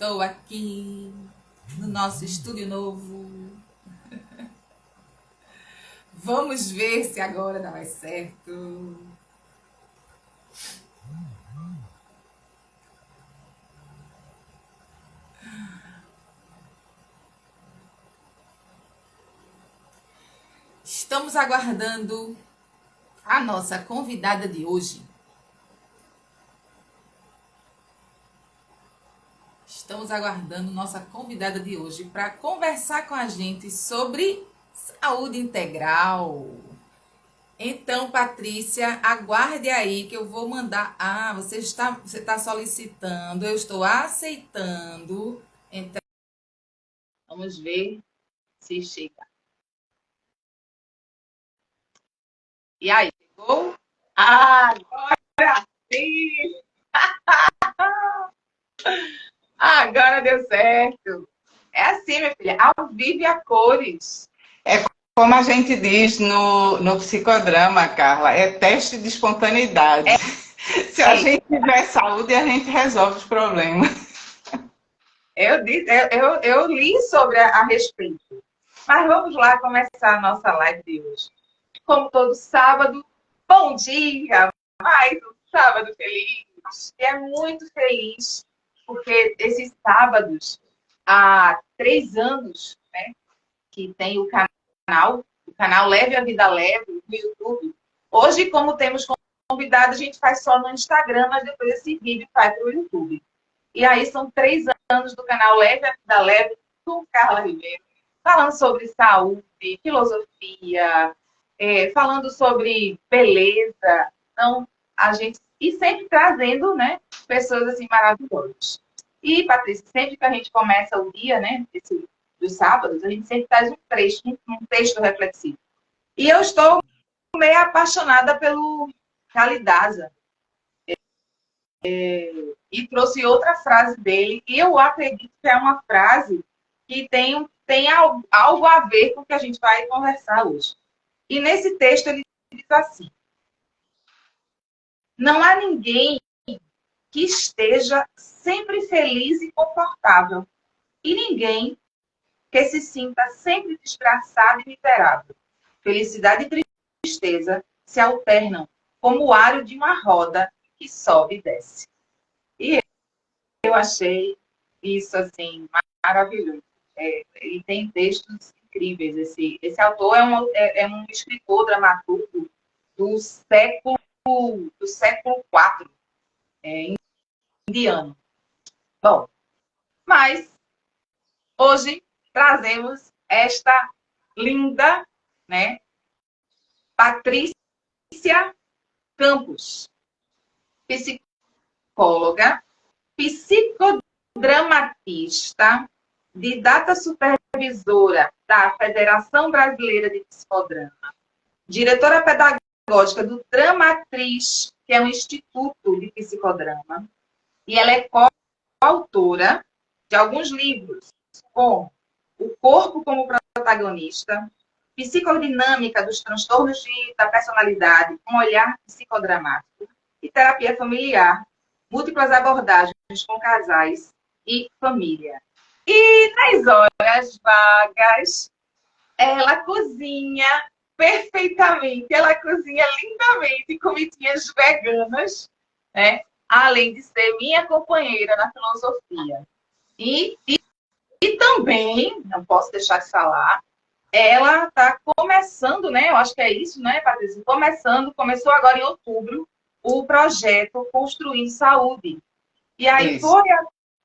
Estou aqui no nosso estúdio novo. Vamos ver se agora dá mais certo. Estamos aguardando a nossa convidada de hoje. Estamos aguardando nossa convidada de hoje para conversar com a gente sobre saúde integral. Então, Patrícia, aguarde aí que eu vou mandar. Ah, você está solicitando, eu estou aceitando. Então, vamos ver se chega. E aí, chegou? Ah, agora sim! Agora deu certo. É assim, minha filha, ao vivo e a cores. É como a gente diz no psicodrama, Carla, é teste de espontaneidade. Se a É, gente tiver saúde, a gente resolve os problemas. eu li sobre a respeito. Mas vamos lá começar a nossa live de hoje. Como todo sábado, bom dia! Mais um sábado feliz. E é muito feliz, porque esses sábados, há 3 anos, né, que tem o canal Leve a Vida Leve, no YouTube. Hoje, como temos convidado, a gente faz só no Instagram, mas depois esse vídeo vai para o YouTube. E aí são 3 anos do canal Leve a Vida Leve, com Carla Ribeiro, falando sobre saúde, filosofia, falando sobre beleza. Então, a gente... E sempre trazendo, né, pessoas assim maravilhosas. E, Patrícia, sempre que a gente começa o dia, né, dos sábados, a gente sempre traz um texto reflexivo. E eu estou meio apaixonada pelo Kalidaza. E trouxe outra frase dele, e eu acredito que é uma frase que tem algo a ver com o que a gente vai conversar hoje. E nesse texto ele diz assim: não há ninguém que esteja sempre feliz e confortável, e ninguém que se sinta sempre desgraçado e miserável. Felicidade e tristeza se alternam como o aro de uma roda que sobe e desce. E eu achei isso assim maravilhoso. Ele tem textos incríveis. Esse autor é um escritor dramaturgo do século IV, indiano. Bom, mas hoje trazemos esta linda, né, Patrícia Campos, psicóloga, psicodramatista, didata supervisora da Federação Brasileira de Psicodrama, diretora pedagógica do Dramatriz, que é um instituto de psicodrama, e ela é coautora de alguns livros, como O Corpo como Protagonista, Psicodinâmica dos Transtornos da Personalidade, um olhar psicodramático, e Terapia Familiar, múltiplas abordagens com casais e família. E nas horas vagas, ela cozinha perfeitamente, ela cozinha lindamente comidinhas veganas, né? Além de ser minha companheira na filosofia. E também, não posso deixar de falar, ela está começando, né? Eu acho que é isso, né, Patrícia? Começou agora em outubro, o projeto Construindo Saúde. E aí Isso. foi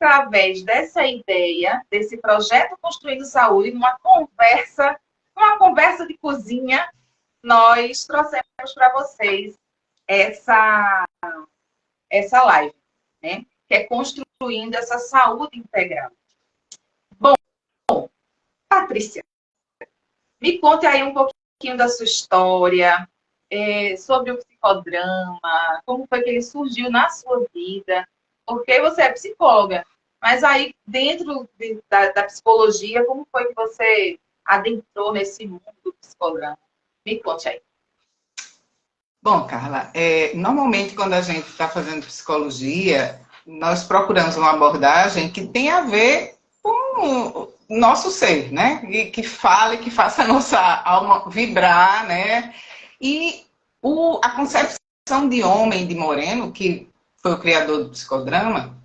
através dessa ideia, desse projeto Construindo Saúde, uma conversa de cozinha, nós trouxemos para vocês essa live, né? Que é construindo essa saúde integral. Bom, Patrícia, me conte aí um pouquinho da sua história, sobre o psicodrama, como foi que ele surgiu na sua vida, porque você é psicóloga, mas aí dentro da psicologia, como foi que você adentrou nesse mundo do psicodrama? Me conte aí. Bom, Carla, normalmente quando a gente está fazendo psicologia, nós procuramos uma abordagem que tem a ver com o nosso ser, né? E que fale, que faça a nossa alma vibrar, né? E a concepção de homem de Moreno, que foi o criador do psicodrama,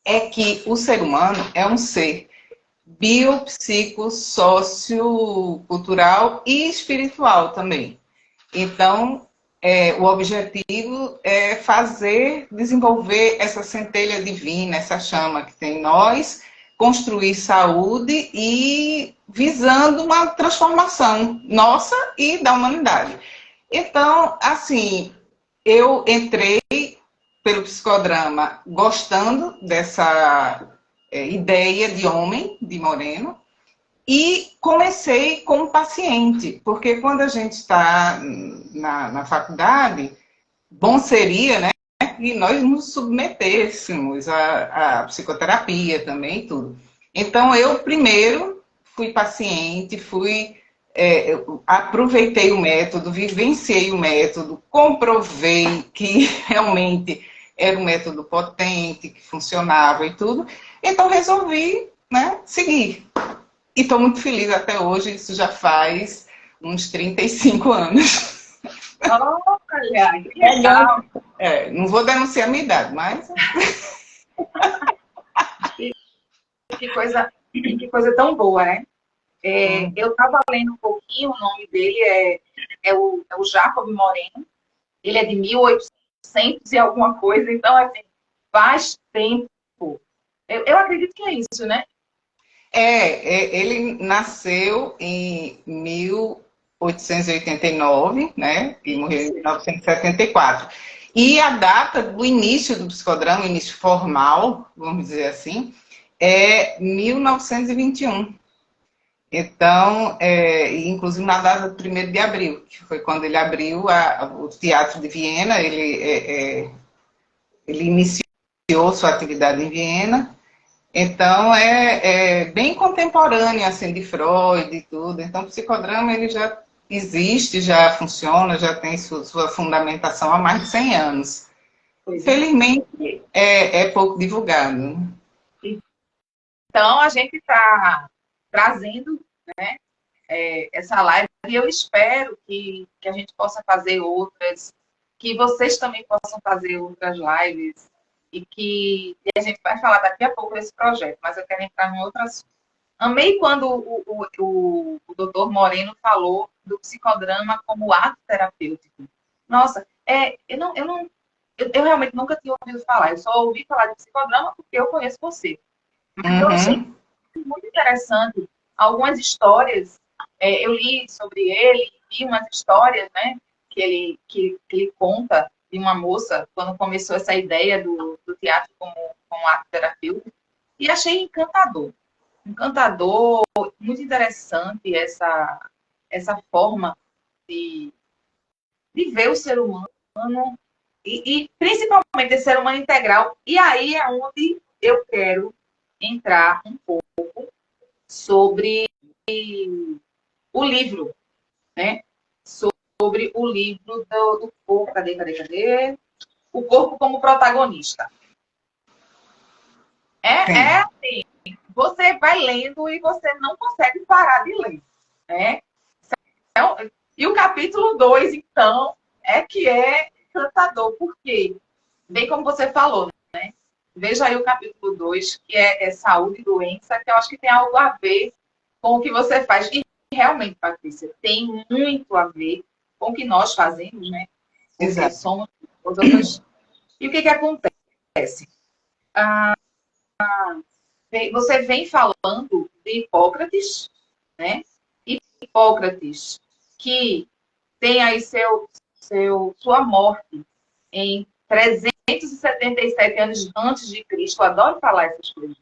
é que o ser humano é um ser biopsico, sociocultural e espiritual também. Então, o objetivo é desenvolver essa centelha divina, essa chama que tem em nós, construir saúde e visando uma transformação nossa e da humanidade. Então, assim, eu entrei pelo psicodrama gostando dessa ideia de homem, de Moreno, e comecei como paciente, porque quando a gente está na faculdade, bom seria, né, que nós nos submetêssemos à psicoterapia também e tudo. Então, eu primeiro fui paciente, aproveitei o método, vivenciei o método, comprovei que realmente era um método potente, que funcionava e tudo. Então, resolvi, né, seguir. E estou muito feliz até hoje, isso já faz uns 35 anos. Olha, que legal. Não vou denunciar a minha idade, mas... Que coisa tão boa, né? Eu estava lendo um pouquinho, o nome dele é o Jacob Moreno. Ele é de 1800 e alguma coisa, então, assim, faz tempo. Eu acredito que é isso, né? Ele nasceu em 1889, né? E morreu em 1974. E a data do início do psicodrama, início formal, vamos dizer assim, é 1921. Então, inclusive na data do 1º de abril, que foi quando ele abriu o Teatro de Viena, ele iniciou sua atividade em Viena. Então, é bem contemporâneo, assim, de Freud e tudo. Então, o psicodrama, ele já existe, já funciona, já tem sua fundamentação há mais de 100 anos. Infelizmente, é pouco divulgado. Então, a gente está trazendo, né, essa live e eu espero que a gente possa fazer outras, que vocês também possam fazer outras lives e a gente vai falar daqui a pouco desse projeto, mas eu quero entrar em outro assunto. Amei quando o doutor Moreno falou do psicodrama como ato terapêutico. Nossa, eu realmente nunca tinha ouvido falar, eu só ouvi falar de psicodrama porque eu conheço você. Mas eu achei muito interessante algumas histórias. Eu li sobre ele, vi umas histórias, né, que ele conta de uma moça quando começou essa ideia do teatro como ato terapêutico, e achei encantador. Encantador, muito interessante essa forma de ver o ser humano e principalmente esse ser humano integral. E aí é onde eu quero entrar um pouco sobre o livro, né? Sobre o livro do corpo. Cadê? O corpo como protagonista. Assim, você vai lendo e você não consegue parar de ler, né? Então, e o capítulo 2, então, que é encantador, porque, bem como você falou, né? Veja aí o capítulo 2, que é saúde e doença, que eu acho que tem algo a ver com o que você faz. E realmente, Patrícia, tem muito a ver com o que nós fazemos, né? Porque Exato. somos as outras. E o que acontece? Você vem falando de Hipócrates, né? Hipócrates, que tem aí sua morte em 377 anos antes de Cristo. Eu adoro falar essas coisas,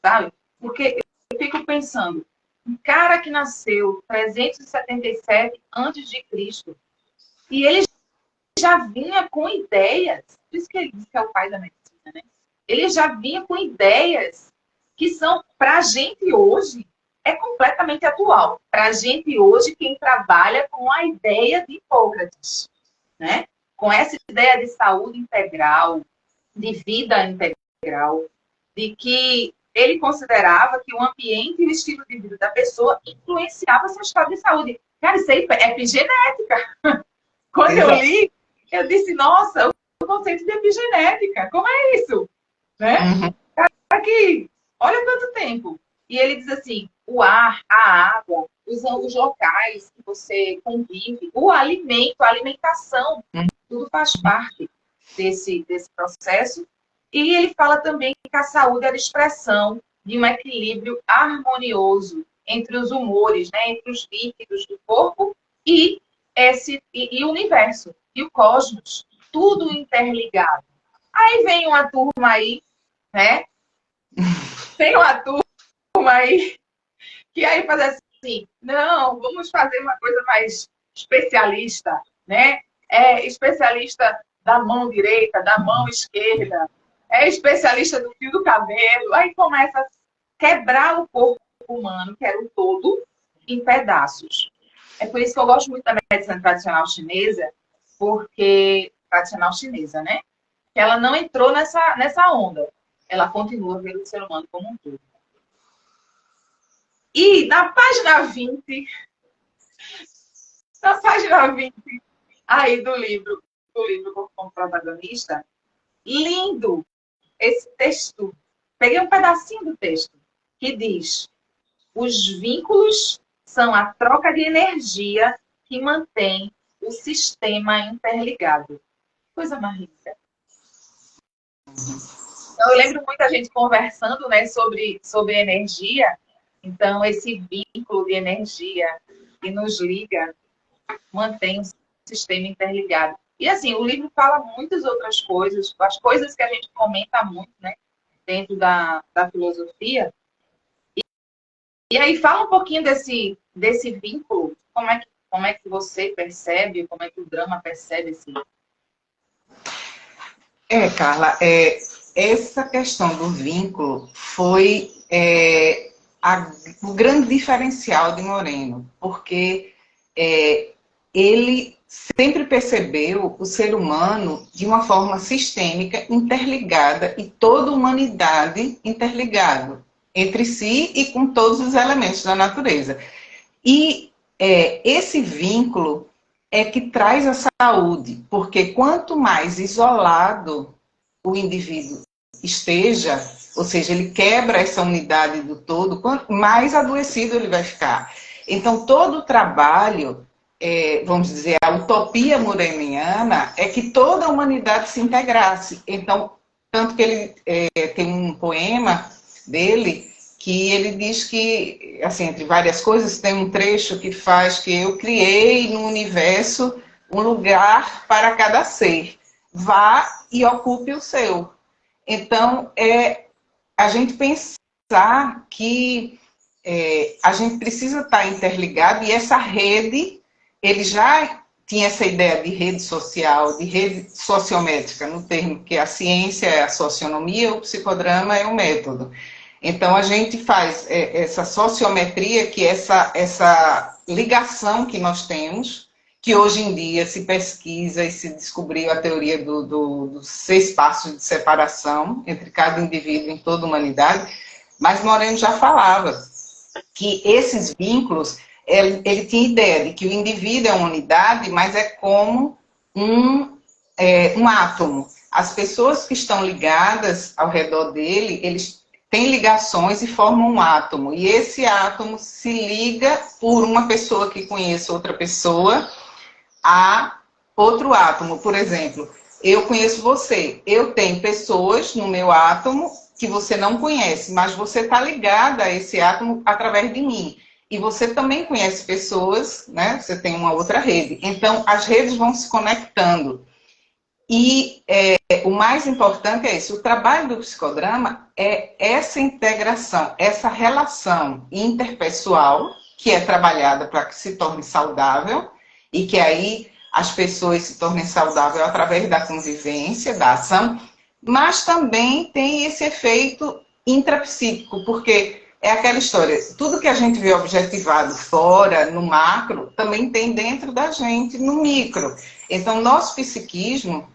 sabe? Porque eu fico pensando, um cara que nasceu 377 antes de Cristo, e ele já vinha com ideias, por isso que ele diz que é o pai da medicina, né? Ele já vinha com ideias que são, para a gente hoje, é completamente atual. Para a gente hoje, quem trabalha com a ideia de Hipócrates, né? Com essa ideia de saúde integral, de vida integral, de que ele considerava que o ambiente e o estilo de vida da pessoa influenciava seu estado de saúde. Cara, isso aí é epigenética. Quando eu Exato. li, eu disse, nossa, o conceito de epigenética, como é isso? Né? Uhum. Aqui, olha quanto tempo. E ele diz assim, o ar, a água, os locais que você convive, o alimento, a alimentação, tudo faz parte desse processo. E ele fala também que a saúde é a expressão de um equilíbrio harmonioso entre os humores, né, entre os líquidos do corpo e o universo, e o cosmos, tudo interligado. Aí vem uma turma aí, né? Tem uma turma aí que aí faz assim, não, vamos fazer uma coisa mais especialista, né? É especialista da mão direita, da mão esquerda, é especialista do fio do cabelo, aí começa a quebrar o corpo humano, que era o todo, em pedaços. É por isso que eu gosto muito da medicina tradicional chinesa, porque tradicional chinesa, né? Que ela não entrou nessa onda. Ela continua vendo o ser humano como um todo. E na página 20 aí do livro como protagonista, lindo esse texto. Peguei um pedacinho do texto que diz: os vínculos são a troca de energia que mantém o sistema interligado. Coisa mais linda. Então, eu lembro muita gente conversando, né, sobre energia. Então, esse vínculo de energia que nos liga mantém o sistema interligado. E assim, o livro fala muitas outras coisas, as coisas que a gente comenta muito, né, dentro da filosofia. E aí fala um pouquinho desse vínculo, como é que você percebe, como é que o drama percebe esse. Carla, essa questão do vínculo foi o grande diferencial de Moreno, porque ele sempre percebeu o ser humano de uma forma sistêmica, interligada, e toda a humanidade interligada entre si e com todos os elementos da natureza. E esse vínculo é que traz a saúde, porque quanto mais isolado o indivíduo esteja, ou seja, ele quebra essa unidade do todo, quanto mais adoecido ele vai ficar. Então, todo o trabalho, vamos dizer, a utopia moreniana é que toda a humanidade se integrasse. Então, tanto que ele tem um poema dele que ele diz que, assim, entre várias coisas, tem um trecho que faz que eu criei no universo um lugar para cada ser. Vá e ocupe o seu. Então, a gente pensar que a gente precisa estar interligado, e essa rede, ele já tinha essa ideia de rede social, de rede sociométrica, no termo que a ciência é a socionomia, o psicodrama é o método. Então, a gente faz essa sociometria, que é essa ligação que nós temos, que hoje em dia se pesquisa e se descobriu a teoria dos 6 passos de separação entre cada indivíduo em toda a humanidade, mas Moreno já falava que esses vínculos, ele tinha ideia de que o indivíduo é uma unidade, mas é como um átomo. As pessoas que estão ligadas ao redor dele, eles têm ligações e formam um átomo. E esse átomo se liga por uma pessoa que conhece outra pessoa a outro átomo. Por exemplo, eu conheço você. Eu tenho pessoas no meu átomo que você não conhece, mas você está ligada a esse átomo através de mim. E você também conhece pessoas, né? Você tem uma outra rede. Então, as redes vão se conectando. E o mais importante é isso, o trabalho do psicodrama é essa integração, essa relação interpessoal, que é trabalhada para que se torne saudável, e que aí as pessoas se tornem saudáveis através da convivência, da ação, mas também tem esse efeito intrapsíquico, porque é aquela história, tudo que a gente vê objetivado fora, no macro, também tem dentro da gente, no micro. Então, nosso psiquismo,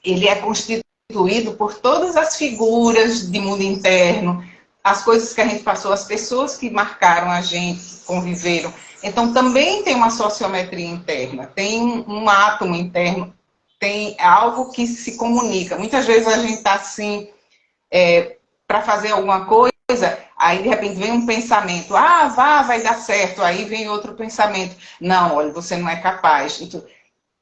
ele é constituído constituído por todas as figuras de mundo interno, as coisas que a gente passou, as pessoas que marcaram a gente, que conviveram. Então, também tem uma sociometria interna, tem um átomo interno, tem algo que se comunica. Muitas vezes a gente está assim, para fazer alguma coisa, aí de repente vem um pensamento, vai dar certo, aí vem outro pensamento, não, olha, você não é capaz. Então,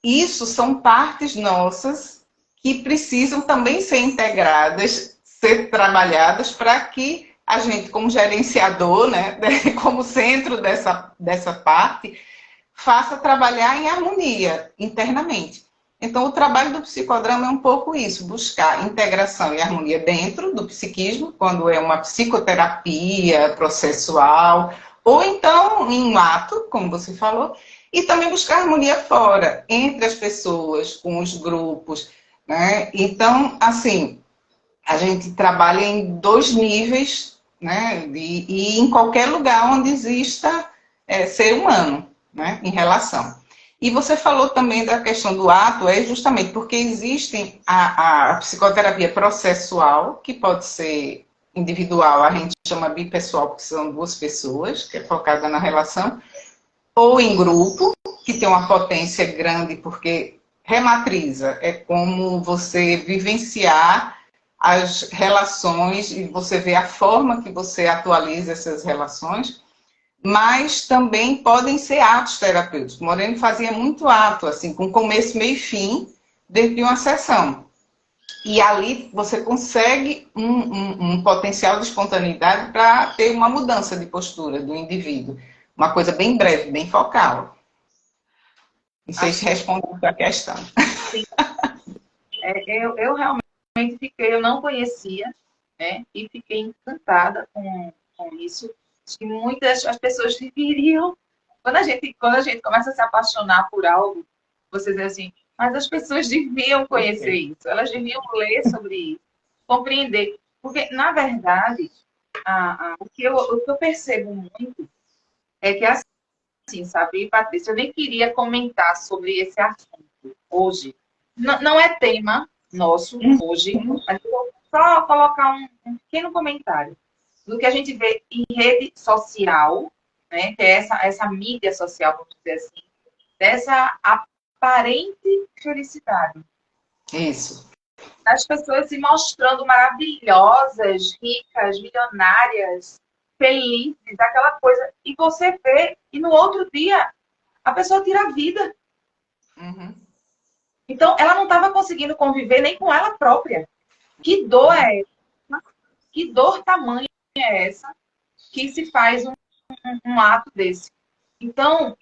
isso são partes nossas que precisam também ser integradas, ser trabalhadas para que a gente, como gerenciador, né, como centro dessa parte, faça trabalhar em harmonia internamente. Então, o trabalho do psicodrama é um pouco isso, buscar integração e harmonia dentro do psiquismo, quando é uma psicoterapia processual, ou então em um ato, como você falou, e também buscar harmonia fora, entre as pessoas, com os grupos, né? Então, assim, a gente trabalha em 2 níveis, né? E em qualquer lugar onde exista ser humano, né? Em relação. E você falou também da questão do ato, é justamente porque existem a psicoterapia processual, que pode ser individual, a gente chama bipessoal, porque são 2 pessoas, que é focada na relação, ou em grupo, que tem uma potência grande, porque rematriza, é como você vivenciar as relações e você vê a forma que você atualiza essas relações, mas também podem ser atos terapêuticos. Moreno fazia muito ato, assim, com começo, meio e fim, dentro de uma sessão. E ali você consegue um potencial de espontaneidade para ter uma mudança de postura do indivíduo. Uma coisa bem breve, bem focal. Não sei se respondeu a questão. Sim. Eu realmente fiquei, eu não conhecia, né? E fiquei encantada com isso. Acho que muitas as pessoas deveriam, quando a gente começa a se apaixonar por algo, você diz assim, mas as pessoas deviam conhecer isso, elas deviam ler sobre isso, compreender. Porque, na verdade, o que eu percebo muito é que, assim, sabe, Patrícia, eu nem queria comentar sobre esse assunto hoje. Não é tema nosso hoje, mas eu vou só colocar um pequeno comentário do que a gente vê em rede social, né, que é essa mídia social, vamos dizer assim, dessa aparente felicidade. Isso. As pessoas se mostrando maravilhosas, ricas, milionárias, felizes, aquela coisa. E você vê, e no outro dia, a pessoa tira a vida. Uhum. Então, ela não estava conseguindo conviver nem com ela própria. Que dor é essa? Que dor tamanha é essa que se faz um ato desse? Então,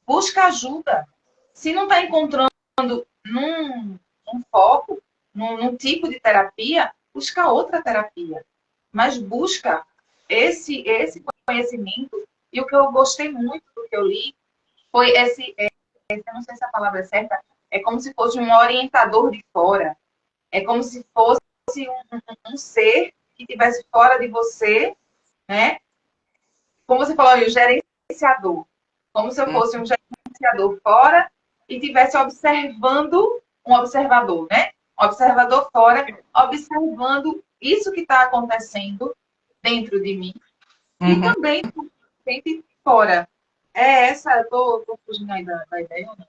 busca ajuda. Se não está encontrando num foco, num tipo de terapia, busca outra terapia. Mas busca esse conhecimento. E o que eu gostei muito do que eu li foi eu não sei se a palavra é certa, é como se fosse um orientador de fora. É como se fosse um ser que estivesse fora de você, né? Como você falou, o gerenciador. Como se eu fosse um gerenciador fora e estivesse observando um observador, né? Um observador fora, observando isso que está acontecendo dentro de mim e também dentro fora. É essa, eu tô fugindo aí da ideia ou não?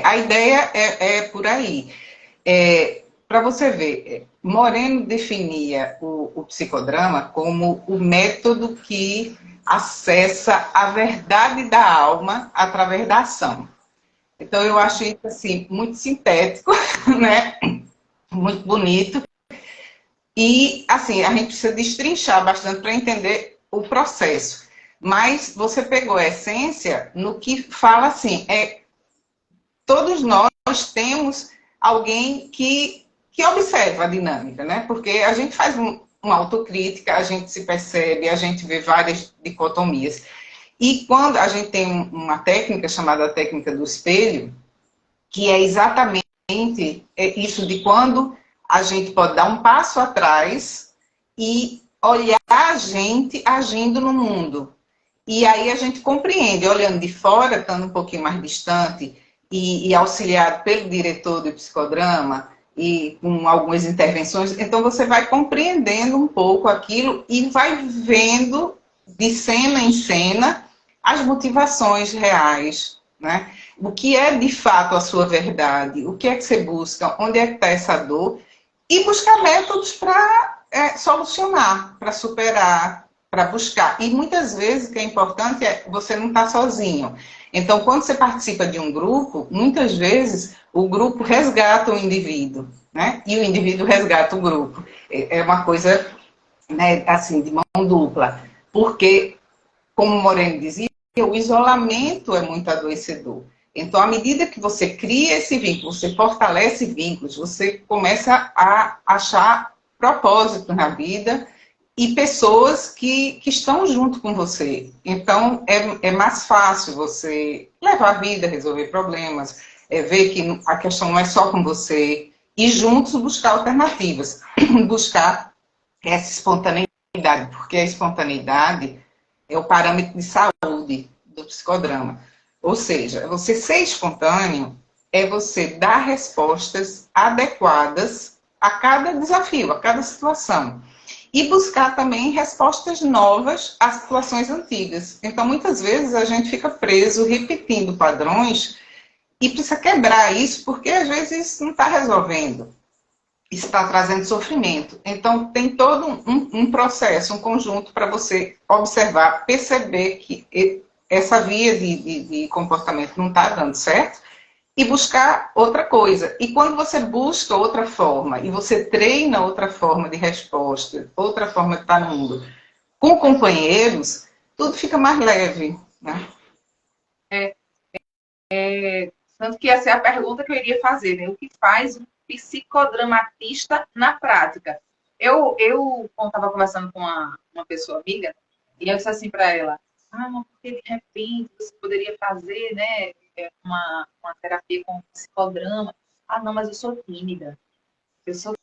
A ideia é por aí. Para você ver, Moreno definia o psicodrama como o método que acessa a verdade da alma através da ação. Então, eu acho isso assim, muito sintético, né? Muito bonito. E, assim, a gente precisa destrinchar bastante para entender o processo. Mas você pegou a essência no que fala assim, todos nós temos alguém que observa a dinâmica, né? Porque a gente faz uma autocrítica, a gente se percebe, a gente vê várias dicotomias. E quando a gente tem uma técnica chamada técnica do espelho, que é exatamente isso de quando a gente pode dar um passo atrás e olhar a gente agindo no mundo. E aí a gente compreende, olhando de fora, estando um pouquinho mais distante, e auxiliado pelo diretor do psicodrama, e com algumas intervenções, então você vai compreendendo um pouco aquilo e vai vendo de cena em cena as motivações reais, né? O que é de fato a sua verdade, o que é que você busca, onde é que está essa dor, e buscar métodos para solucionar, para superar, para buscar. E muitas vezes o que é importante é você não estar sozinho. Então, quando você participa de um grupo, muitas vezes o grupo resgata o indivíduo, né? E o indivíduo resgata o grupo. É uma coisa, né, assim, de mão dupla. Porque, como o Moreno dizia, o isolamento é muito adoecedor. Então, à medida que você cria esse vínculo, você fortalece vínculos, você começa a achar propósito na vida e pessoas que estão junto com você. Então, é mais fácil você levar a vida, resolver problemas, ver que a questão não é só com você, e juntos buscar alternativas, buscar essa espontaneidade, porque a espontaneidade é o parâmetro de saúde do psicodrama. Ou seja, você ser espontâneo é você dar respostas adequadas a cada desafio, a cada situação. E buscar também respostas novas às situações antigas. Então, muitas vezes, a gente fica preso repetindo padrões e precisa quebrar isso, porque às vezes isso não está resolvendo. Isso está trazendo sofrimento. Então, tem todo um processo, um conjunto para você observar, perceber que essa via de comportamento não está dando certo e buscar outra coisa. E quando você busca outra forma e você treina outra forma de resposta, outra forma de estar no mundo, com companheiros, tudo fica mais leve, né? Tanto que essa é a pergunta que eu iria fazer, né? O que faz um psicodramatista na prática? Quando estava conversando com uma pessoa amiga, e eu disse assim para ela, mas porque de repente você poderia fazer, né, uma terapia com psicodrama? Ah, não, mas eu sou tímida. Eu sou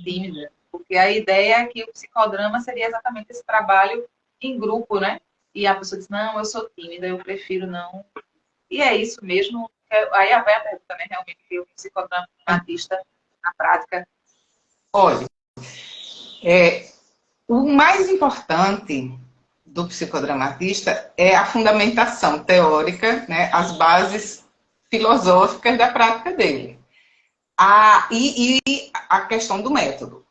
tímida. Porque a ideia é que o psicodrama seria exatamente esse trabalho em grupo, né? E a pessoa diz, não, eu sou tímida, eu prefiro não. E é isso mesmo. Aí vai a pergunta, né? Realmente, que o psicodramatista, na prática. Olha, o mais importante do psicodramatista é a fundamentação teórica, né, as bases filosóficas da prática dele. E a questão do método.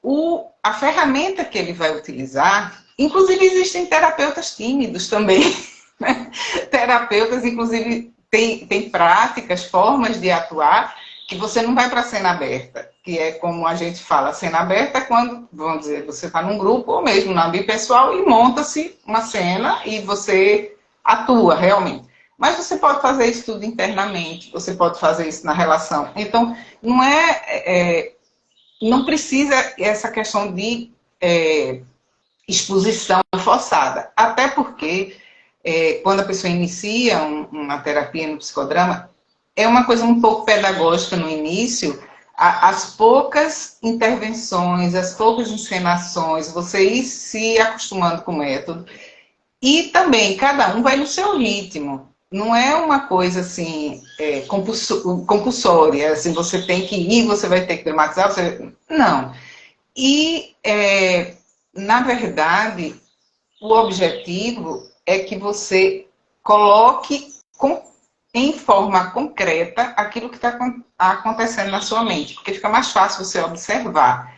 A ferramenta que ele vai utilizar, inclusive existem terapeutas tímidos também, né? Terapeutas, inclusive, tem práticas, formas de atuar que você não vai para a cena aberta, que é como a gente fala, cena aberta é quando, vamos dizer, você está num grupo ou mesmo no ambiente pessoal e monta-se uma cena e você atua realmente. Mas você pode fazer isso tudo internamente, você pode fazer isso na relação. Então, não precisa essa questão de exposição forçada. Até porque, quando a pessoa inicia uma terapia no psicodrama, é uma coisa um pouco pedagógica no início, as poucas intervenções, as poucas encenações, você ir se acostumando com o método. E também, cada um vai no seu ritmo. Não é uma coisa assim, compulsória, assim, você tem que ir, você vai ter que dramatizar, não. E, na verdade, o objetivo é que você coloque em forma concreta aquilo que está acontecendo na sua mente, porque fica mais fácil você observar.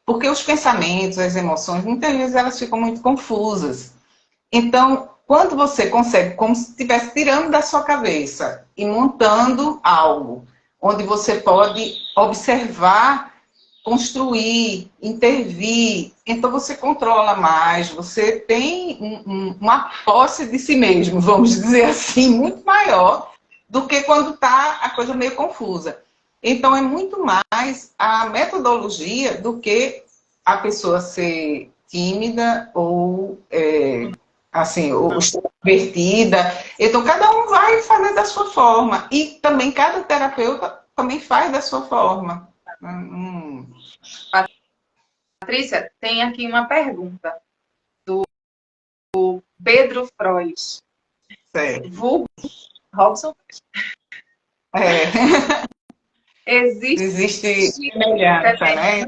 Porque os pensamentos, as emoções, muitas vezes elas ficam muito confusas. Então, quando você consegue, como se estivesse tirando da sua cabeça e montando algo, onde você pode observar, construir, intervir, então você controla mais, você tem uma posse de si mesmo, vamos dizer assim, muito maior do que quando está a coisa meio confusa. Então, é muito mais a metodologia do que a pessoa ser tímida ou assim, ou extrovertida. Então, cada um vai fazer da sua forma. E também cada terapeuta também faz da sua forma. Patrícia, tem aqui uma pergunta do Pedro Freud. Certo. Vulgo Robson. Existe semelhança, né?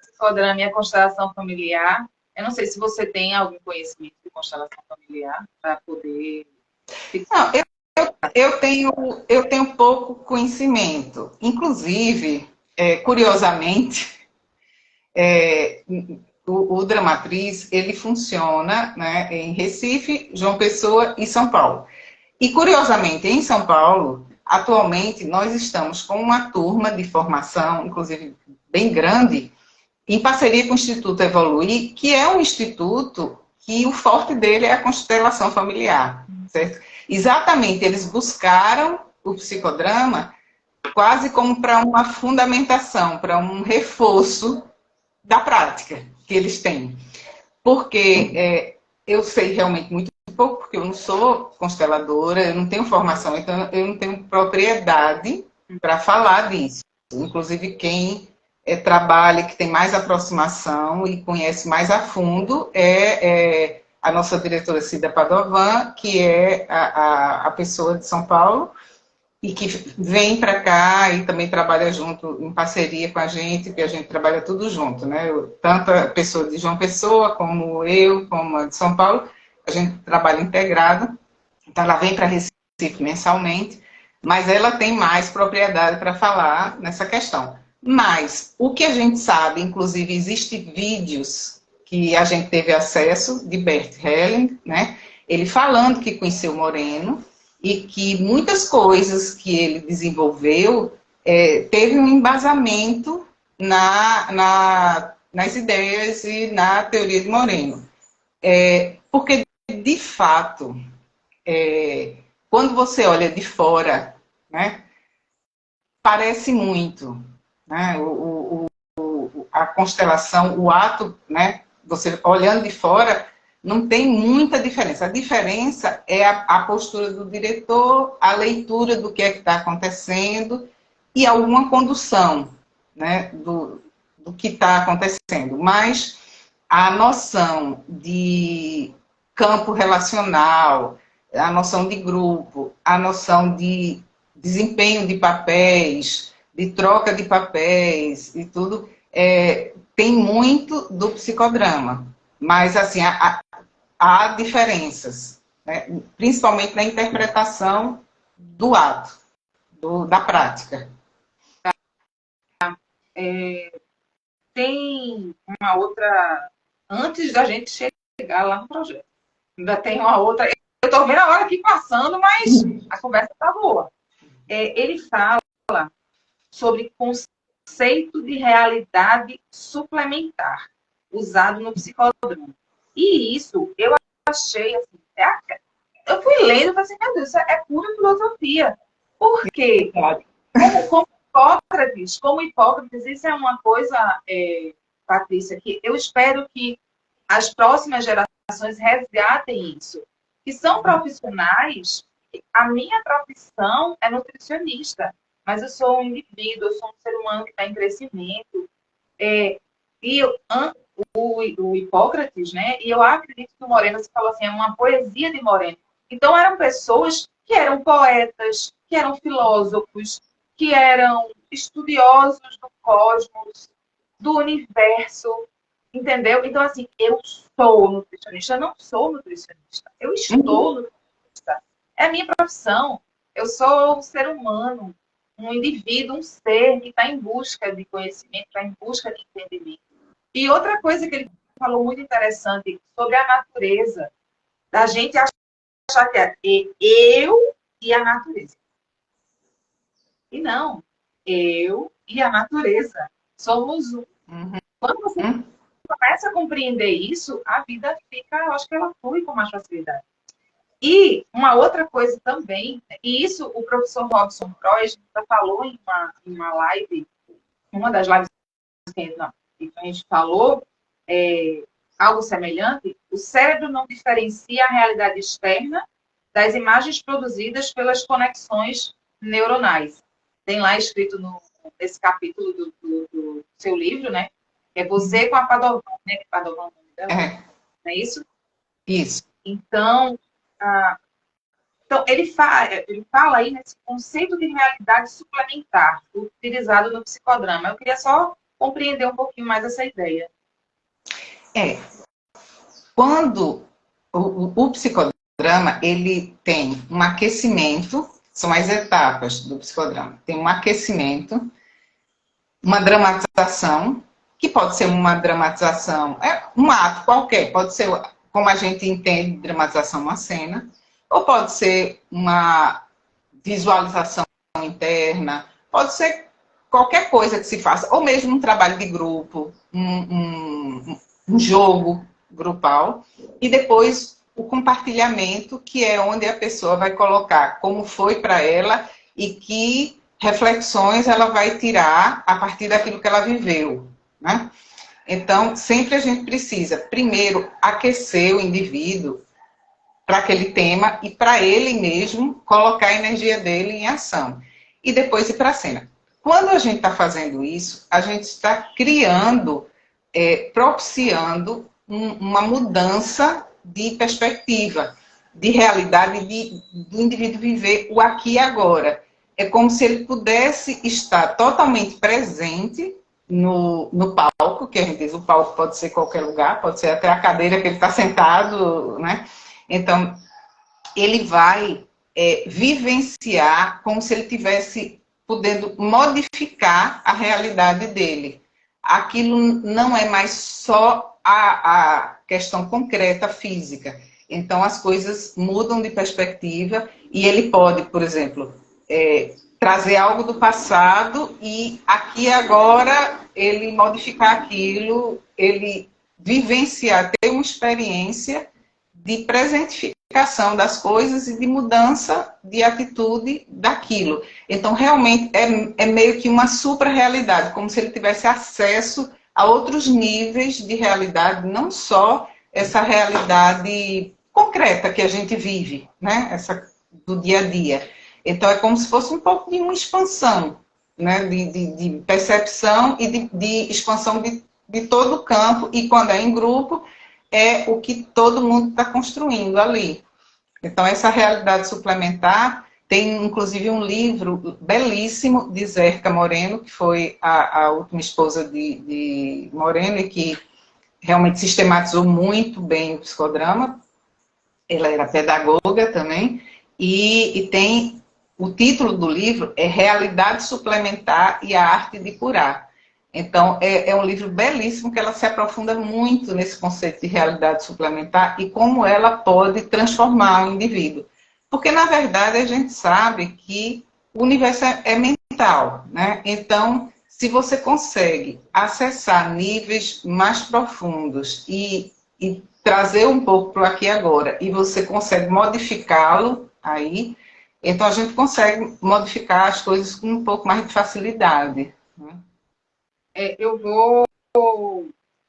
Psicodrama e a constelação familiar. Eu não sei se você tem algum conhecimento de constelação familiar para poder. Não, eu tenho pouco conhecimento. Inclusive, curiosamente, é, o Dramatriz, ele funciona, né, em Recife, João Pessoa e São Paulo. E, curiosamente, em São Paulo, atualmente, nós estamos com uma turma de formação, inclusive bem grande, em parceria com o Instituto Evoluir, que é um instituto que o forte dele é a constelação familiar, certo? Exatamente, eles buscaram o psicodrama quase como para uma fundamentação, para um reforço da prática que eles têm. Porque eu sei realmente muito pouco, porque eu não sou consteladora, eu não tenho formação, então eu não tenho propriedade para falar disso. Inclusive, quem trabalha, que tem mais aproximação e conhece mais a fundo, é a nossa diretora Cida Padovan, que é a pessoa de São Paulo, e que vem para cá e também trabalha junto, em parceria com a gente, que a gente trabalha tudo junto, né? Tanto a pessoa de João Pessoa, como eu, como a de São Paulo, a gente trabalha integrado. Então, ela vem para Recife mensalmente, mas ela tem mais propriedade para falar nessa questão. Mas o que a gente sabe, inclusive, existem vídeos que a gente teve acesso de Bert Helling, né? Ele falando que conheceu Moreno, e que muitas coisas que ele desenvolveu teve um embasamento nas ideias e na teoria de Moreno. Porque, de fato, quando você olha de fora, né, parece muito. Né, a constelação, o ato, né, você olhando de fora, não tem muita diferença. A diferença é a postura do diretor, a leitura do que é que está acontecendo e alguma condução, né, do que está acontecendo. Mas a noção de campo relacional, a noção de grupo, a noção de desempenho de papéis, de troca de papéis e tudo, tem muito do psicodrama. Mas, assim, há diferenças, né? Principalmente na interpretação do ato, da prática. Tem uma outra. Antes da gente chegar lá no projeto, ainda tem uma outra. Eu estou vendo a hora aqui passando, mas a conversa está boa. Ele fala sobre conceito de realidade suplementar usado no psicodrama. E isso eu achei assim, eu fui lendo e falei assim, meu Deus, isso é pura filosofia. Por quê? Como Hipócrates, isso é uma coisa, Patrícia, que eu espero que as próximas gerações resgatem isso. Que são profissionais, a minha profissão é nutricionista, mas eu sou um indivíduo, eu sou um ser humano que está em crescimento. E o Hipócrates, né? E eu acredito que o Moreno, você falou assim, é uma poesia de Moreno. Então, eram pessoas que eram poetas, que eram filósofos, que eram estudiosos do cosmos, do universo, entendeu? Então, assim, eu sou nutricionista, eu não sou nutricionista, eu estou nutricionista. É a minha profissão. Eu sou um ser humano, um indivíduo, um ser que está em busca de conhecimento, está em busca de entendimento. E outra coisa que ele falou muito interessante sobre a natureza, da gente achar que é eu e a natureza. E não, eu e a natureza somos um. Quando você começa a compreender isso, a vida fica, eu acho que ela flui com mais facilidade. E uma outra coisa também, e isso o professor Robson Croix já falou em uma live, uma das lives que a gente falou, algo semelhante, o cérebro não diferencia a realidade externa das imagens produzidas pelas conexões neuronais. Tem lá escrito nesse capítulo do seu livro, né? É você com a Padovan, né? Padovan, não é isso? Isso. Então, Então, ele fala aí nesse conceito de realidade suplementar, utilizado no psicodrama. Eu queria só compreender um pouquinho mais essa ideia. Quando o psicodrama, ele tem um aquecimento, são as etapas do psicodrama. Tem um aquecimento, uma dramatização, que pode ser uma dramatização, um ato qualquer, pode ser, como a gente entende, dramatização uma cena, ou pode ser uma visualização interna, pode ser qualquer coisa que se faça, ou mesmo um trabalho de grupo, um jogo grupal, e depois o compartilhamento, que é onde a pessoa vai colocar como foi para ela e que reflexões ela vai tirar a partir daquilo que ela viveu, né? Então, sempre a gente precisa, primeiro, aquecer o indivíduo para aquele tema e para ele mesmo colocar a energia dele em ação. E depois ir para a cena. Quando a gente está fazendo isso, a gente está criando, propiciando uma mudança de perspectiva, de realidade, do indivíduo viver o aqui e agora. É como se ele pudesse estar totalmente presente no palco, que a gente diz, o palco pode ser qualquer lugar, pode ser até a cadeira que ele está sentado, né? Então, ele vai vivenciar como se ele tivesse podendo modificar a realidade dele. Aquilo não é mais só a questão concreta, física. Então, as coisas mudam de perspectiva e ele pode, por exemplo, trazer algo do passado e aqui agora ele modificar aquilo, ele vivenciar, ter uma experiência de presentificação das coisas e de mudança de atitude daquilo. Então, realmente, é meio que uma supra-realidade, como se ele tivesse acesso a outros níveis de realidade, não só essa realidade concreta que a gente vive, né? Essa do dia a dia. Então, é como se fosse um pouco de uma expansão, né? De percepção e de expansão de todo o campo, e quando é em grupo, é o que todo mundo está construindo ali. Então, essa realidade suplementar tem, inclusive, um livro belíssimo de Zerka Moreno, que foi a última esposa de Moreno, e que realmente sistematizou muito bem o psicodrama. Ela era pedagoga também, e tem o título do livro é Realidade Suplementar e a Arte de Curar. Então, é um livro belíssimo que ela se aprofunda muito nesse conceito de realidade suplementar e como ela pode transformar o indivíduo. Porque, na verdade, a gente sabe que o universo é mental, né? Então, se você consegue acessar níveis mais profundos e trazer um pouco para o aqui e agora, e você consegue modificá-lo aí, então a gente consegue modificar as coisas com um pouco mais de facilidade, né? Eu vou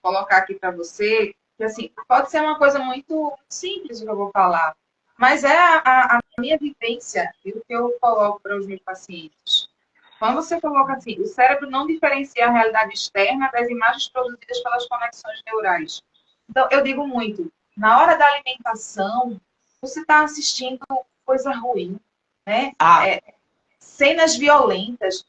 colocar aqui para você que, assim, pode ser uma coisa muito simples o que eu vou falar, mas é a minha vivência e o que eu coloco para os meus pacientes. Quando você coloca assim, o cérebro não diferencia a realidade externa das imagens produzidas pelas conexões neurais. Então, eu digo muito, na hora da alimentação, você está assistindo coisa ruim, né? Cenas violentas.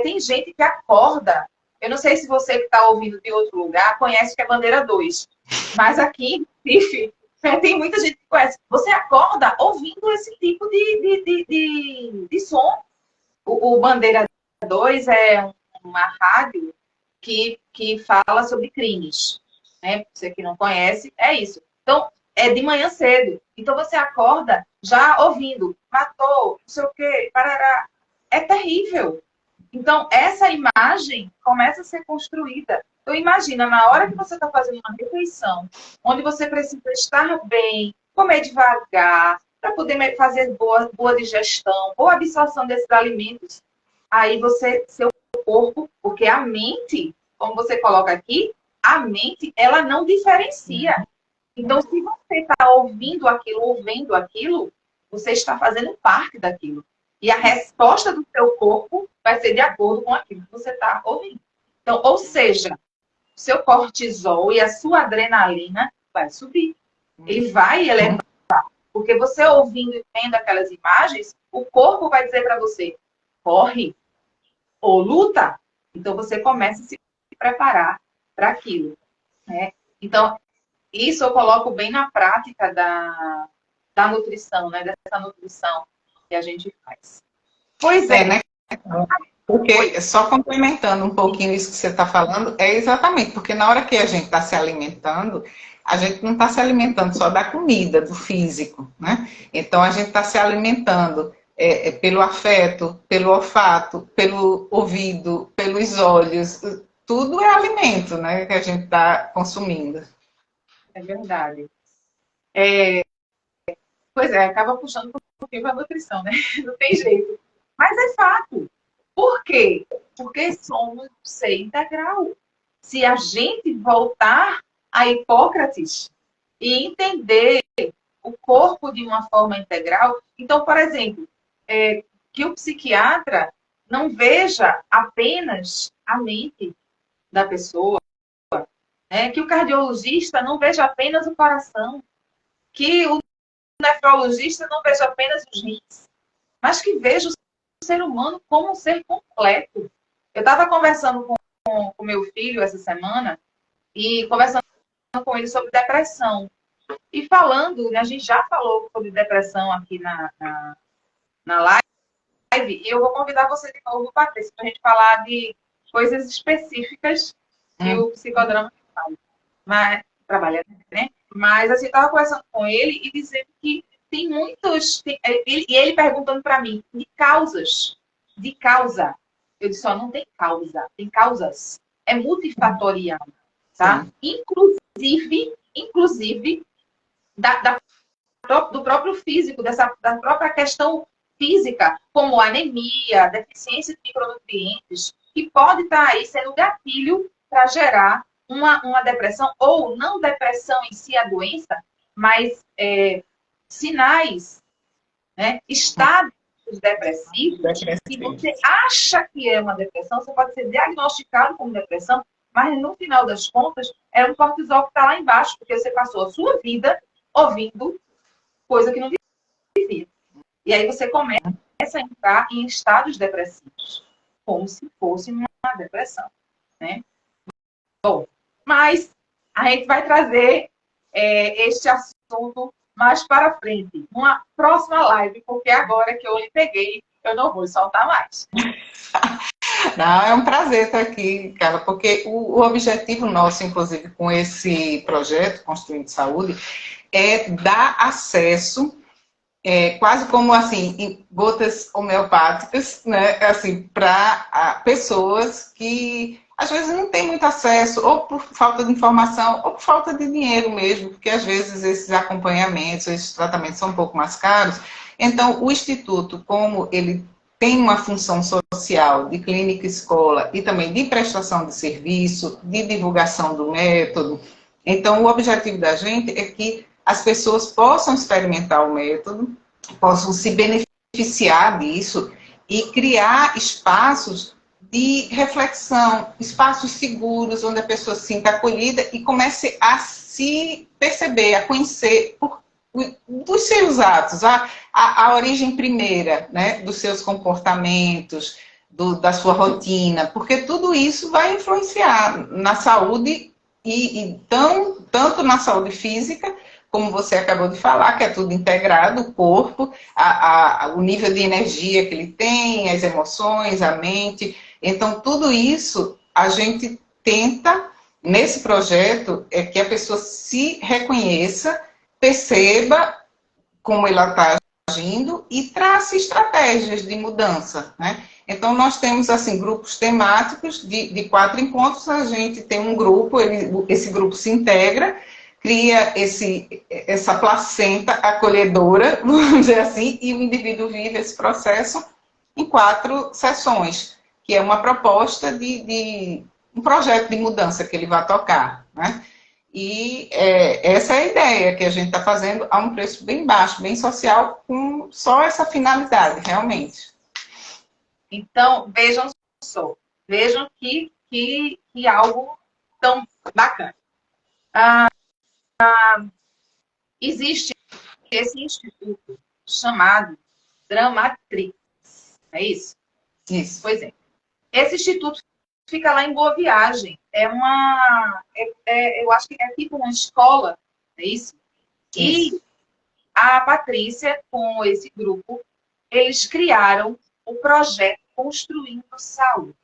Tem gente que acorda. Eu não sei se você que está ouvindo de outro lugar conhece que é Bandeira 2, mas aqui em Recife, tem muita gente que conhece. Você acorda ouvindo esse tipo de som. O Bandeira 2 é uma rádio que fala sobre crimes. Né? Você que não conhece, é isso. Então, é de manhã cedo. Então, você acorda já ouvindo, matou, não sei o quê, parará. É terrível. Então, essa imagem começa a ser construída. Então, imagina, na hora que você está fazendo uma refeição, onde você precisa estar bem, comer devagar, para poder fazer boa digestão, boa absorção desses alimentos, aí seu corpo, porque a mente, como você coloca aqui, a mente, ela não diferencia. Então, se você está ouvindo aquilo, ou vendo aquilo, você está fazendo parte daquilo. E a resposta do seu corpo vai ser de acordo com aquilo que você está ouvindo. Então, ou seja, o seu cortisol e a sua adrenalina vai subir. Ele vai elevar. Porque você ouvindo e vendo aquelas imagens, o corpo vai dizer para você, corre ou luta. Então, você começa a se preparar para aquilo, né? Então, isso eu coloco bem na prática da nutrição, né? Dessa nutrição que a gente faz. Pois é, Né? Porque, só complementando um pouquinho isso que você está falando, é exatamente, porque na hora que a gente está se alimentando, a gente não está se alimentando só da comida, do físico, né? Então, a gente está se alimentando pelo afeto, pelo olfato, pelo ouvido, pelos olhos, tudo é alimento, né, que a gente está consumindo. é verdade. Pois é, acaba puxando um pouquinho para a nutrição, né? Não tem jeito. Mas é fato. Por quê? Porque somos ser integral. Se a gente voltar a Hipócrates e entender o corpo de uma forma integral, então, por exemplo, que o psiquiatra não veja apenas a mente da pessoa, né? Que o cardiologista não veja apenas o coração, que o nefrologista não veja apenas os rins, mas que veja o ser humano como um ser completo. Eu estava conversando com meu filho essa semana e conversando com ele sobre depressão. E falando, a gente já falou sobre depressão aqui na live, e eu vou convidar você de novo, Patrícia, para a gente falar de coisas específicas que o psicodrama faz. Mas, trabalha, né? Mas, assim, eu estava conversando com ele e dizendo que tem muitos... e ele perguntando para mim, de causas, de causa. Eu disse, ó, não tem causa, tem causas. É multifatorial, tá? Sim. Inclusive do próprio físico, da própria questão física, como anemia, deficiência de micronutrientes, que pode estar aí sendo gatilho para gerar uma depressão, ou não depressão em si, a doença, mas sinais, né? Estados depressivos, que você acha que é uma depressão, você pode ser diagnosticado como depressão, mas no final das contas é um cortisol que está lá embaixo, porque você passou a sua vida ouvindo coisa que não devia. E aí você começa a entrar em estados depressivos, como se fosse uma depressão, né? Bom, mas a gente vai trazer este assunto mais para frente, numa próxima live, porque agora que eu lhe peguei, eu não vou soltar mais. Não, é um prazer estar aqui, cara, porque o objetivo nosso, inclusive, com esse projeto Construindo Saúde, é dar acesso, quase como assim, em gotas homeopáticas, né, assim, para pessoas que às vezes não têm muito acesso, ou por falta de informação, ou por falta de dinheiro mesmo, porque às vezes esses acompanhamentos, esses tratamentos são um pouco mais caros. Então, o Instituto, como ele tem uma função social de clínica escola e também de prestação de serviço, de divulgação do método, então o objetivo da gente é que as pessoas possam experimentar o método, possam se beneficiar disso e criar espaços de reflexão, espaços seguros, onde a pessoa se sinta acolhida e comece a se perceber, a conhecer dos seus atos, a origem primeira, né, dos seus comportamentos, da sua rotina, porque tudo isso vai influenciar na saúde tanto na saúde física, como você acabou de falar, que é tudo integrado, o corpo, o nível de energia que ele tem, as emoções, a mente. Então, tudo isso a gente tenta, nesse projeto, é que a pessoa se reconheça, perceba como ela está agindo e trace estratégias de mudança, né? Então, nós temos, assim, grupos temáticos de 4 encontros, a gente tem um grupo, esse grupo se integra, cria essa placenta acolhedora, vamos dizer assim, e o indivíduo vive esse processo em 4 sessões, que é uma proposta de um projeto de mudança que ele vai tocar, né? E essa é a ideia que a gente está fazendo a um preço bem baixo, bem social, com só essa finalidade, realmente. Então, vejam só, vejam que algo tão bacana. Existe esse instituto chamado Dramatrix. É isso? Isso. Pois é. Esse instituto fica lá em Boa Viagem. Eu acho que é tipo uma escola, é isso? Isso. E a Patrícia, com esse grupo, eles criaram o projeto Construindo Saúde.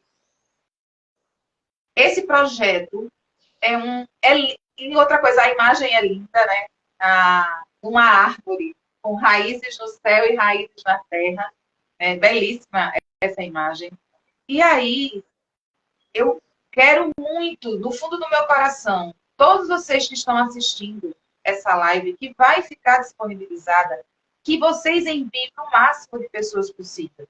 Esse projeto e outra coisa, a imagem é linda, né? Uma árvore com raízes no céu e raízes na terra. É belíssima essa imagem. E aí, eu quero muito, do fundo do meu coração, todos vocês que estão assistindo essa live, que vai ficar disponibilizada, que vocês enviem para o máximo de pessoas possível.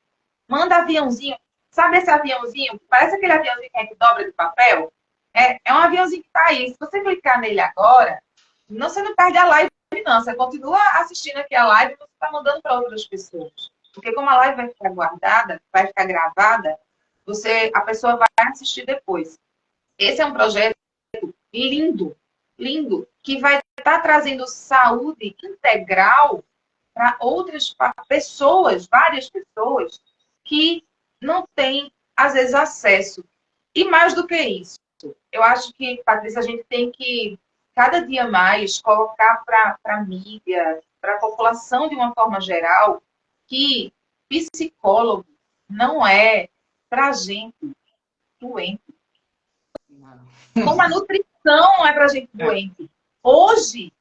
Manda aviãozinho. Sabe esse aviãozinho? Parece aquele aviãozinho que a gente dobra de papel. É um aviãozinho que está aí. Se você clicar nele agora, você não perde a live, não. Você continua assistindo aqui a live e você está mandando para outras pessoas. Porque como a live vai ficar guardada, vai ficar gravada, a pessoa vai assistir depois. Esse é um projeto lindo, lindo, que vai estar trazendo saúde integral para outras pessoas, várias pessoas, que não têm, às vezes, acesso. E mais do que isso, eu acho que, Patrícia, a gente tem que, cada dia mais, colocar para a mídia, para a população de uma forma geral, que psicólogo não é para gente doente. Como a nutrição não é para gente doente. Hoje,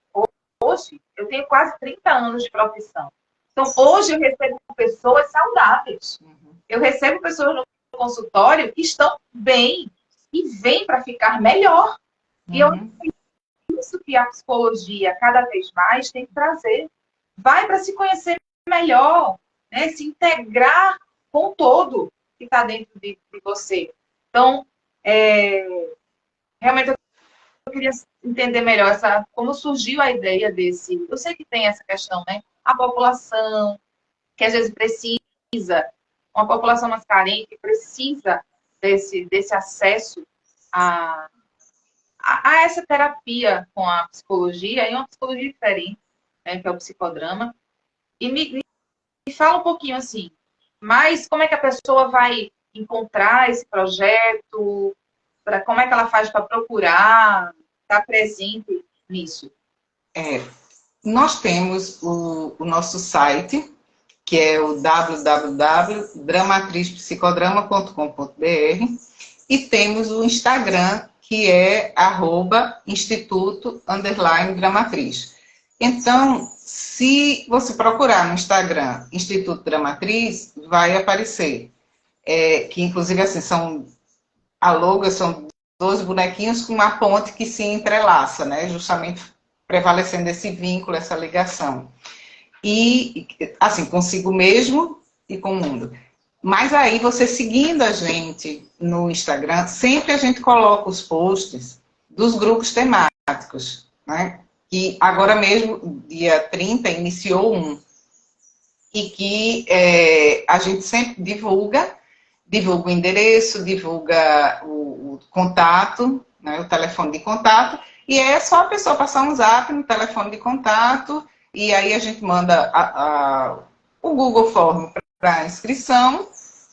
eu tenho quase 30 anos de profissão. Então, hoje eu recebo pessoas saudáveis. Eu recebo pessoas no consultório que estão bem e vêm para ficar melhor. E eu isso que a psicologia, cada vez mais, tem que trazer. Vai para se conhecer melhor, né? Se integrar com o todo que está dentro de você. Então, realmente eu queria entender melhor como surgiu a ideia desse. Eu sei que tem essa questão, né? A população, que às vezes precisa, uma população mais carente, precisa desse acesso a essa terapia com a psicologia, e uma psicologia diferente, né, que é o psicodrama. E me fala um pouquinho assim, mas como é que a pessoa vai encontrar esse projeto? Como é que ela faz para procurar estar presente nisso? Nós temos o nosso site, que é o www.dramatrizpsicodrama.com.br, e temos o Instagram, que é @instituto_dramatriz. Então, se você procurar no Instagram Instituto Dramatriz, vai aparecer. Que inclusive assim, a logo são 12 bonequinhos com uma ponte que se entrelaça, né? Justamente prevalecendo esse vínculo, essa ligação. E, assim, consigo mesmo e com o mundo. Mas aí, você seguindo a gente no Instagram, sempre a gente coloca os posts dos grupos temáticos, né? Que agora mesmo, dia 30, iniciou um. E que a gente sempre divulga o endereço, divulga o contato, né, o telefone de contato, e é só a pessoa passar um zap no telefone de contato, e aí a gente manda o Google Form para inscrição,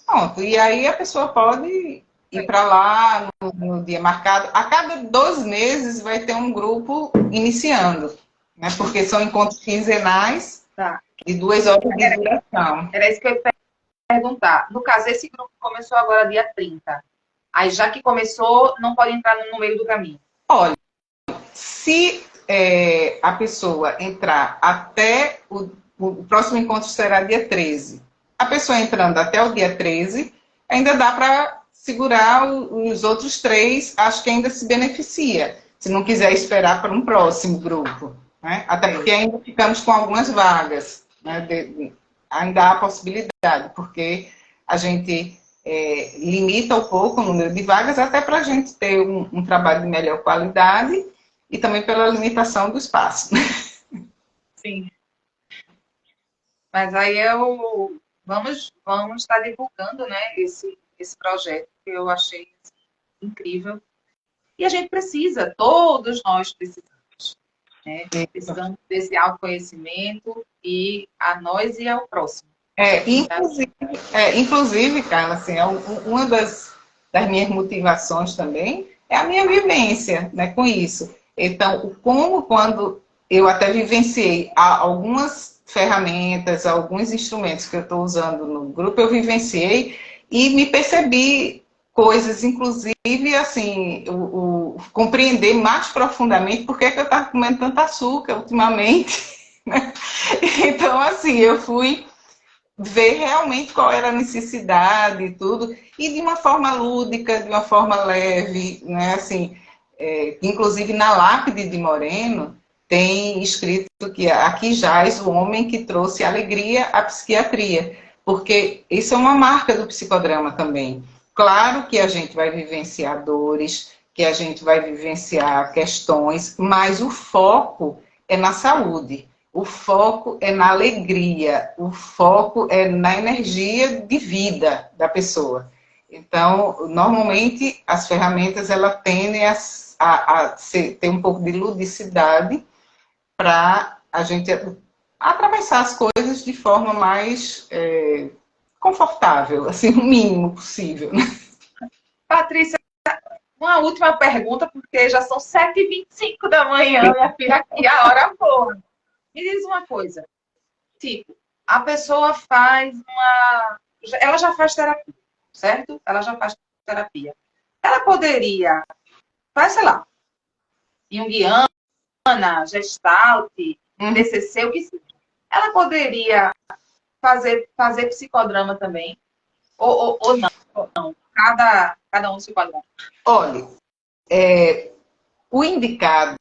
pronto, e aí a pessoa pode ir para lá no dia marcado. A cada 2 meses vai ter um grupo iniciando, né, porque são encontros quinzenais, de 2 horas de duração. Era isso que eu ia perguntar. No caso, esse grupo começou agora dia 30. Aí, já que começou, não pode entrar no meio do caminho. Olha, se a pessoa entrar até o próximo encontro será dia 13. A pessoa entrando até o dia 13, ainda dá para segurar os outros 3, acho que ainda se beneficia, se não quiser esperar para um próximo grupo, né? Até porque ainda ficamos com algumas vagas, né? Ainda há possibilidade, porque a gente limita um pouco o número de vagas, até para a gente ter um trabalho de melhor qualidade e também pela limitação do espaço. Sim. Mas aí vamos estar divulgando, né, esse projeto que eu achei incrível. E a gente precisa, todos nós precisamos. né? Precisamos desse autoconhecimento e a nós e ao próximo. Inclusive, Carla, assim, uma das minhas motivações também é a minha vivência, né, com isso. Então, como quando eu até vivenciei algumas ferramentas, alguns instrumentos que eu estou usando no grupo, eu vivenciei e me percebi coisas, inclusive, assim, compreender mais profundamente por que eu estava comendo tanto açúcar ultimamente, né? Então, assim, eu fui ver realmente qual era a necessidade e tudo, e de uma forma lúdica, de uma forma leve, né? Assim, inclusive na lápide de Moreno, tem escrito que aqui jaz o homem que trouxe alegria à psiquiatria, porque isso é uma marca do psicodrama também. Claro que a gente vai vivenciar dores, que a gente vai vivenciar questões, mas o foco é na saúde. O foco é na alegria, o foco é na energia de vida da pessoa. Então, normalmente, as ferramentas elas tendem a ter um pouco de ludicidade para a gente atravessar as coisas de forma mais confortável, assim, o mínimo possível. Né? Patrícia, uma última pergunta, porque já são 7h25 da manhã, minha filha, aqui a hora boa. Me diz uma coisa, tipo, a pessoa faz ela já faz terapia, certo? Ela já faz terapia. Ela poderia, sei lá, junguiana, gestalt, TCC, o que seja. Ela poderia fazer psicodrama também? Ou não? Não. Cada um psicodrama. Olha, o indicado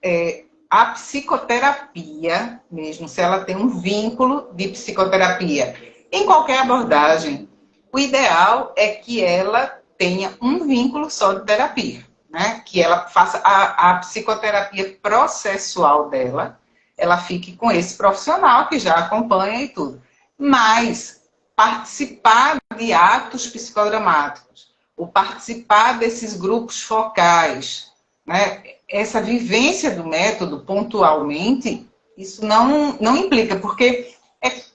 é a psicoterapia, mesmo se ela tem um vínculo de psicoterapia. Em qualquer abordagem, o ideal é que ela tenha um vínculo só de terapia, né? Que ela faça a psicoterapia processual dela, ela fique com esse profissional que já acompanha e tudo. Mas participar de atos psicodramáticos, ou participar desses grupos focais, né? Essa vivência do método pontualmente, isso não implica, porque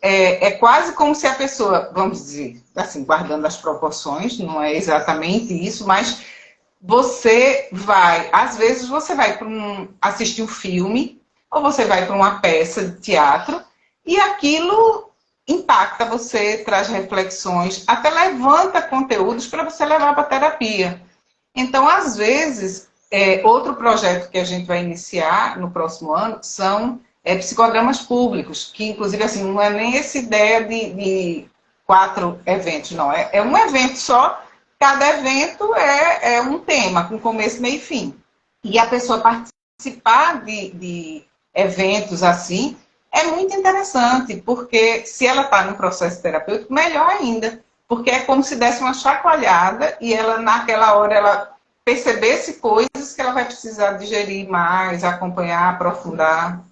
é quase como se a pessoa, vamos dizer, assim, guardando as proporções, não é exatamente isso, mas você vai, às vezes você vai para assistir um filme, ou você vai para uma peça de teatro, e aquilo impacta você, traz reflexões, até levanta conteúdos para você levar para a terapia. Então, às vezes, outro projeto que a gente vai iniciar no próximo ano são psicodramas públicos, que inclusive assim, não é nem essa ideia de 4 eventos, não. É um evento só, cada evento é um tema, com começo, meio e fim. E a pessoa participar de eventos assim é muito interessante, porque se ela está no processo terapêutico, melhor ainda, porque é como se desse uma chacoalhada e ela, naquela hora, ela percebesse coisas que ela vai precisar digerir mais, acompanhar, aprofundar.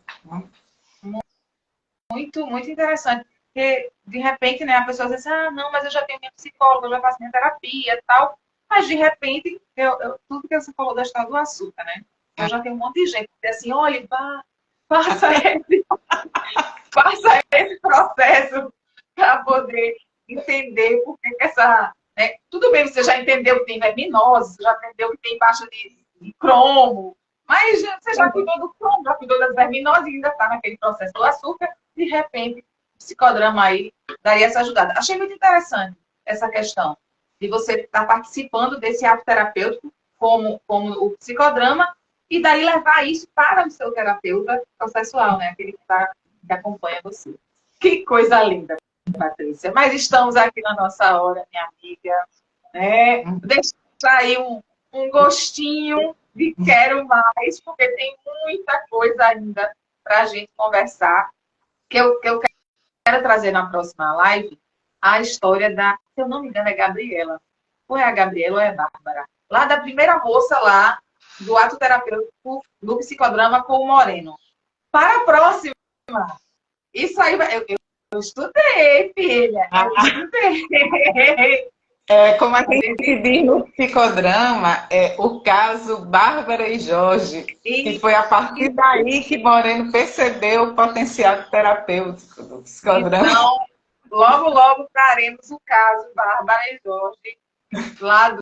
Muito, muito interessante. Porque, de repente, né, a pessoa diz assim, não, mas eu já tenho minha psicóloga, eu já faço minha terapia e tal. Mas, de repente, tudo que você falou da história do açúcar, né? Eu já tenho um monte de gente que diz assim, olha, faça esse processo para poder entender por que essa... Né? Tudo bem, você já entendeu que tem verminose, você já entendeu que tem baixa de cromo, mas você já cuidou do cromo, já cuidou das verminoses e ainda está naquele processo do açúcar, de repente, o psicodrama aí daria essa ajudada. Achei muito interessante essa questão de você estar participando desse ato terapêutico como o psicodrama e daí levar isso para o seu terapeuta processual, né? Aquele que acompanha você. Que coisa linda, Patrícia. Mas estamos aqui na nossa hora, minha amiga. Né? Deixa aí um gostinho de quero mais, porque tem muita coisa ainda para a gente conversar. Que eu quero trazer na próxima live a história da, se eu não me engano, é Gabriela. Ou é a Gabriela ou é a Bárbara. Lá da primeira moça lá do ato terapêutico do psicodrama com o Moreno. Para a próxima. Isso aí, eu estudei, filha. Eu estudei. Como a gente diz no psicodrama, o caso Bárbara e Jorge, que foi a partir daí que Moreno percebeu o potencial terapêutico do psicodrama. Então, logo, logo traremos o caso Bárbara e Jorge, lá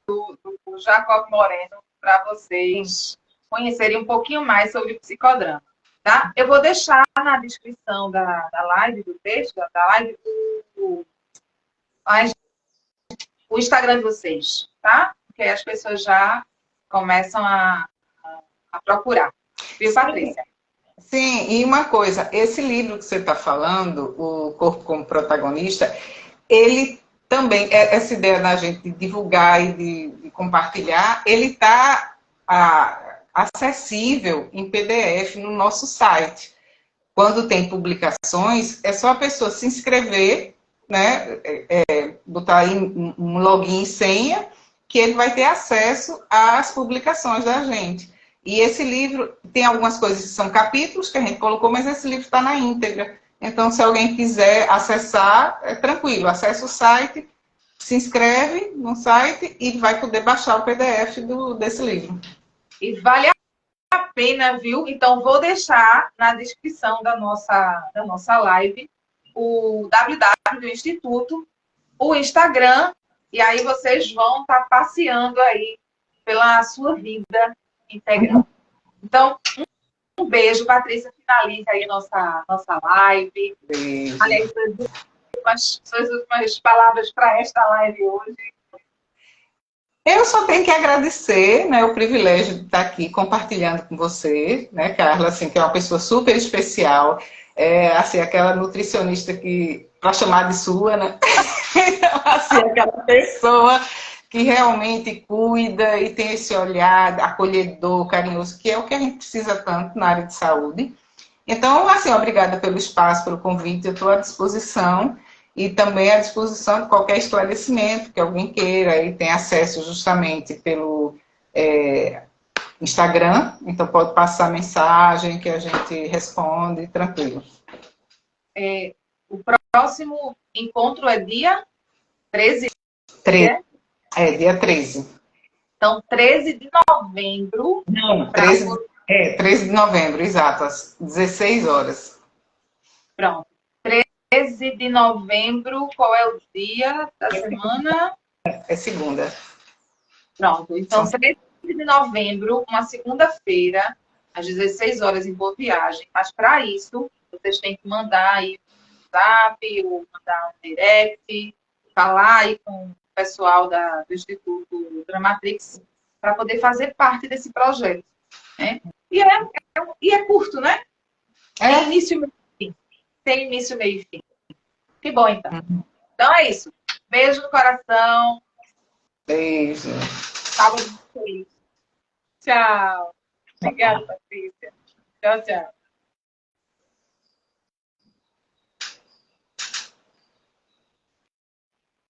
do Jacob Moreno, para vocês conhecerem um pouquinho mais sobre o psicodrama. Tá? Eu vou deixar na descrição da live, do texto, da live, o Instagram de vocês, tá? Porque as pessoas já começam a procurar. Viu, Patrícia? Sim, e uma coisa, esse livro que você está falando, O Corpo como Protagonista, ele também, essa ideia da gente divulgar e de compartilhar, ele está acessível em PDF no nosso site. Quando tem publicações, é só a pessoa se inscrever, né, botar aí um login e senha, que ele vai ter acesso às publicações da gente. E esse livro tem algumas coisas que são capítulos que a gente colocou, mas esse livro está na íntegra. Então, se alguém quiser acessar, é tranquilo, acessa o site, se inscreve no site e vai poder baixar o PDF desse livro. E vale a pena, viu? Então, vou deixar na descrição da nossa live o www do Instituto, o Instagram, e aí vocês vão estar passeando aí pela sua vida integral. Então, um beijo, Patrícia, finaliza aí nossa live. Beijo. Aliás, suas últimas palavras para esta live hoje. Eu só tenho que agradecer, né, o privilégio de estar aqui compartilhando com você, né, Carla, assim, que é uma pessoa super especial, assim, aquela nutricionista que, para chamar de sua, né, assim, aquela pessoa que realmente cuida e tem esse olhar acolhedor, carinhoso, que é o que a gente precisa tanto na área de saúde. Então, assim, obrigada pelo espaço, pelo convite, eu estou à disposição. E também à disposição de qualquer esclarecimento que alguém queira e tem acesso justamente pelo Instagram, então pode passar mensagem que a gente responde, tranquilo. O próximo encontro é dia 13? 13. Dia 13. Então, 13 de novembro. Não, 13 de novembro, exato, às 16 horas. Pronto. 13 de novembro, qual é o dia da semana? É segunda. Pronto. Então, 13 de novembro, uma segunda-feira, às 16 horas em Boa Viagem. Mas, para isso, vocês têm que mandar aí um WhatsApp, ou mandar um direct, falar aí com o pessoal do Instituto Dramatrix, para poder fazer parte desse projeto. Né? E é curto, né? Tem início, meio e fim. Tem início, meio e fim. Que bom, então. Então é isso. Beijo no coração. Beijo. Sábado feliz. Tchau. Obrigada, Patrícia. Tchau, tchau.